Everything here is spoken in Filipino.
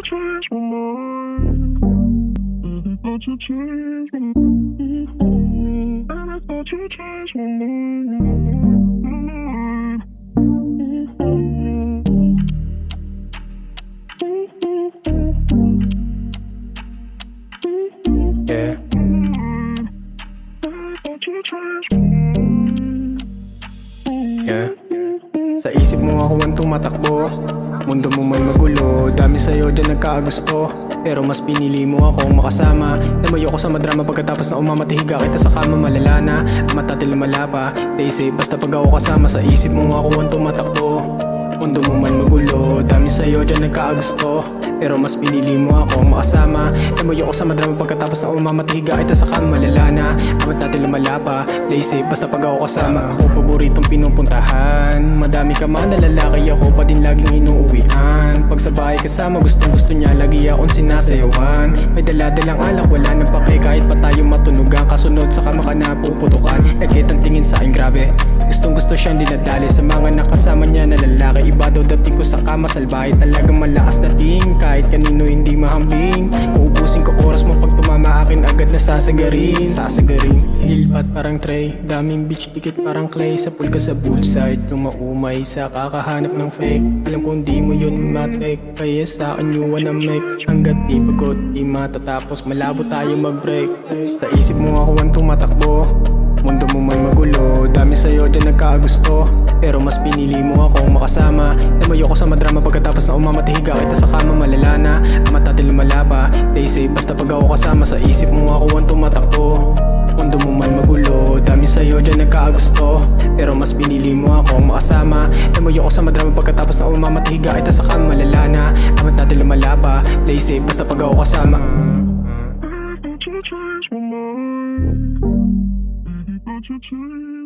change my mind. Baby, thought you changed my mind. And I thought you changed my mind. Yeah. Yeah. Sa isip mo ako ang tumatakbo. Mundo mo man magulo, dami sa'yo dyan nagkaagusto. Pero mas pinili mo akong makasama. Namayo ko sa madrama pagkatapos na umamatihiga kita sa kama. Malala na, ang matatil lumala pa. They say basta pag ako kasama. Sa isip mo ako ang tumatakbo. Mundo mo man magulo, dami sa'yo dyan nagkaagusto. Pero mas pinili mo ako makasama. Namayo ko sa madrama pagkatapos na umamatihiga kita sa kama. Malala na, ang matatil lumala pa. They say basta pag ako kasama. Ako paboritong pinupuntahan. Madami ka man na lalaki, ako pa din laging inuuwian. Pag sa bahay kasama, gustong gusto niya, lagi akong sinasayawan. May daladalang alak, wala nang pake kahit pa tayo matunugan. Kasunod sa kama ka na puputukan, nakitang tingin sa akin grabe. Gustong gusto siyang dinadali sa mga nakasama niya na lalaki. Iba daw dating ko sa kama, salbahe talagang malakas dating. Kahit kanino hindi mahambing, uubusin ko oras mo pag tumama akin agad na sasagarin. Lilpat parang tray, daming beach dikit parang clay. Sa pool ka sa bullside, tumaumay sa kakahanap ng fake. Alam kong di mo yun matek, kaya sa akin you wanna make. Hanggat di pagod, di matatapos, malabo tayo mag-break. Sa isip mo ako ang tumatakbo. Mundo mo man magulo, dami sa'yo dyan nagkaagusto. Pero mas pinili mo akong makasama. Namayo ko sa madrama pagkatapos na umamatihiga kita sa kama. Malala na, ang matatil lumala pa. They say basta pag ako kasama. Sa isip mo ako ang tumatakbo. Mundo mo man magulo, dami sa'yo dyan nagkaagusto. Pero mas pinili mo akong makasama. Namayo ko sa madrama pagkatapos na umamatihiga kita sa kama. Malala na, ang matatil lumala pa. They say basta pag ako kasama. Thought you changed my mind. Baby, thought you changed